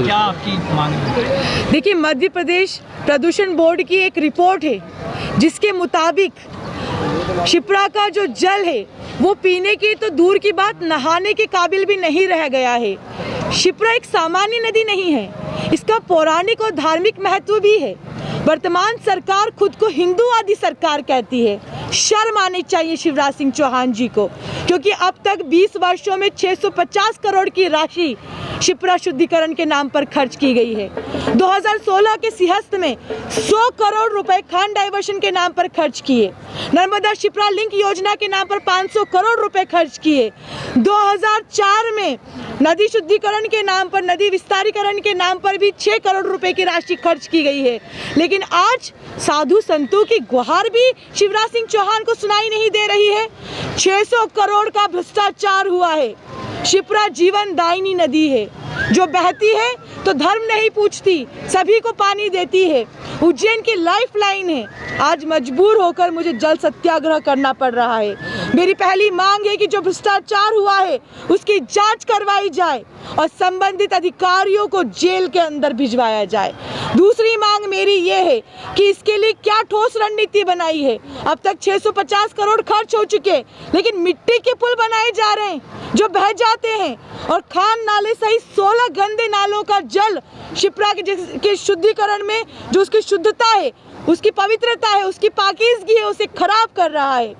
क्या आपकी मांग है? देखिए, मध्य प्रदेश प्रदूषण बोर्ड की एक रिपोर्ट है जिसके मुताबिक शिप्रा का जो जल है वो पीने की तो दूर की बात, नहाने के काबिल भी नहीं रह गया है। शिप्रा एक सामान्य नदी नहीं है, इसका पौराणिक और धार्मिक महत्व भी है। वर्तमान सरकार खुद को हिंदूवादी सरकार कहती है। शर्म आनी चाहिए शिवराज सिंह चौहान जी को, क्योंकि अब तक 20 वर्षों में 650 करोड़ की राशि शिप्रा शुद्धिकरण के नाम पर खर्च की गई है। 2016 के सिंहस्थ में 100 करोड़ रुपए खान डाइवर्शन के नाम पर खर्च किए। नर्मदा शिप्रा लिंक योजना के नाम पर 500 करोड़ रुपए खर्च किए। 2004 में नदी शुद्धिकरण के नाम पर, नदी विस्तारीकरण के नाम पर भी 6 करोड़ रुपए की राशि खर्च की गई है। लेकिन आज साधु संतों की गुहार भी शिवराज सिंह चौहान को सुनाई नहीं दे रही है। 600 करोड़ का भ्रष्टाचार हुआ है। शिप्रा जीवन दायिनी नदी है जो बहती है तो धर्म नहीं पूछती, सभी को पानी देती है। उज्जैन की लाइफलाइन है। आज मजबूर होकर मुझे जल सत्याग्रह करना पड़ रहा है। मेरी पहली मांग है कि जो भ्रष्टाचार हुआ है उसकी जांच करवाई जाए और संबंधित अधिकारियों को जेल के अंदर भिजवाया जाए। दूसरी मांग मेरी ये है कि इसके लिए क्या ठोस रणनीति बनाई है। अब तक 650 करोड़ खर्च हो चुके, लेकिन मिट्टी के पुल बनाए जा रहे हैं जो बह जाते हैं, और खान नाले सहित 16 गंदे नालों का जल शिप्रा के शुद्धिकरण में जो उसकी शुद्धता है, उसकी पवित्रता है, उसकी पाकीज़गी है, उसे खराब कर रहा है।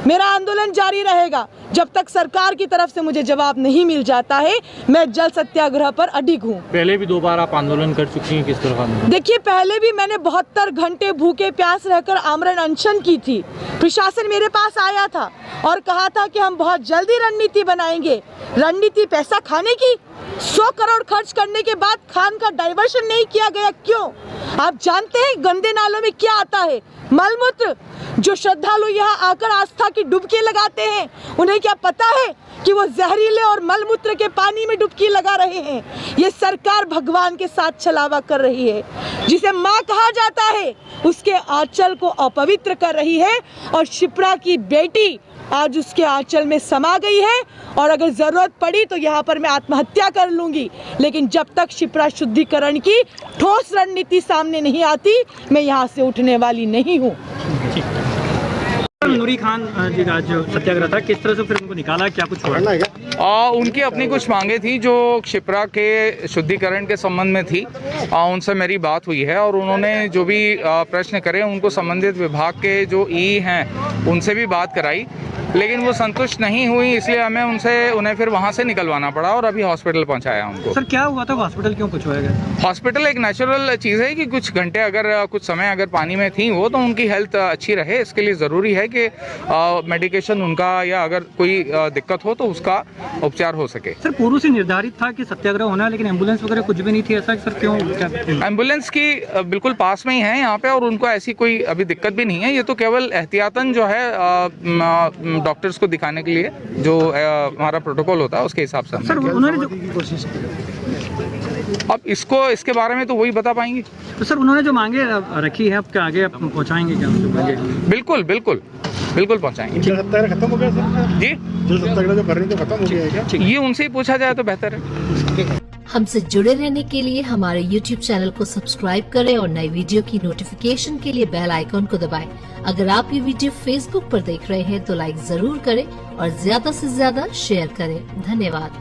मेरा आंदोलन जारी रहेगा जब तक सरकार की तरफ से मुझे जवाब नहीं मिल जाता है। मैं जल सत्याग्रह पर अडिग हूँ। पहले भी 2 बार आप आंदोलन कर चुकी हैं, किस तरह? देखिए, पहले भी मैंने 72 घंटे भूखे प्यास रहकर आमरण अनशन की थी। प्रशासन मेरे पास आया था और कहा था कि हम बहुत जल्दी रणनीति बनाएंगे। रणनीति पैसा खाने की? 100 करोड़ खर्च करने के बाद खान का डाइवर्शन नहीं किया गया, क्यों? आप जानते हैं गंदे नालों में क्या आता है? मलमूत्र। जो श्रद्धालु यहाँ आकर आस्था की डुबकी लगाते हैं, उन्हें क्या पता है कि वो जहरीले और मलमूत्र के पानी में डुबकी लगा रहे हैं? ये सरकार भगवान के साथ छलावा कर रही है। जिसे माँ कहा जाता है उसके आंचल को अपवित्र कर रही है, और शिप्रा की बेटी आज उसके आंचल में समा गई है। और अगर जरूरत पड़ी तो यहाँ पर मैं आत्महत्या कर लूंगी, लेकिन जब तक शिप्रा शुद्धिकरण की ठोस रणनीति सामने नहीं आती, मैं यहाँ से उठने वाली नहीं हूँ। नूरी खान जी का जो सत्याग्रह था, किस तरह से फिर उनको निकाला, क्या कुछ हुआ? उनकी अपनी कुछ मांगे थी जो शिप्रा के शुद्धिकरण के संबंध में थी। उनसे मेरी बात हुई है और उन्होंने जो भी प्रश्न करे उनको संबंधित विभाग के जो ई हैं उनसे भी बात कराई, लेकिन वो संतुष्ट नहीं हुई, इसलिए हमें उन्हें फिर वहाँ से निकलवाना पड़ा और अभी हॉस्पिटल पहुँचाया उनको। सर, क्या हुआ था? हॉस्पिटल क्यों पहुँचाया गया? हॉस्पिटल एक नेचुरल चीज़ है कि कुछ घंटे अगर कुछ समय अगर पानी में थी वो, तो उनकी हेल्थ अच्छी रहे, इसके लिए ज़रूरी है कि मेडिकेशन उनका या अगर कोई दिक्कत हो तो उसका उपचार हो सके। सर, पूर्व से निर्धारित था कि सत्याग्रह होना है, लेकिन एम्बुलेंस वगैरह कुछ भी नहीं थी, ऐसा सर क्यों? एम्बुलेंस की बिल्कुल पास में ही है यहाँ पे, और उनको ऐसी कोई अभी दिक्कत भी नहीं है। ये तो केवल एहतियातन जो है डॉक्टर्स को दिखाने के लिए जो हमारा प्रोटोकॉल होता है उसके हिसाब से। सर, उन्होंने कोशिश अब इसके बारे में तो वही बता पाएंगे। तो सर, उन्होंने जो मांगे रखी है, आपके आगे आप पहुँचाएंगे क्या? बिल्कुल पहुँचाएंगे। जल सत्याग्रह खत्म हो गया सर? जी, जल सत्याग्रह जो कर रही थी खत्म हो गया है क्या? ये उनसे ही पूछा जाए तो बेहतर है। हमसे जुड़े रहने के लिए हमारे YouTube चैनल को सब्सक्राइब करें और नई वीडियो की नोटिफिकेशन के लिए बेल आइकॉन को दबाएं। अगर आप ये वीडियो Facebook पर देख रहे हैं तो लाइक जरूर करें और ज्यादा से ज्यादा शेयर करें। धन्यवाद।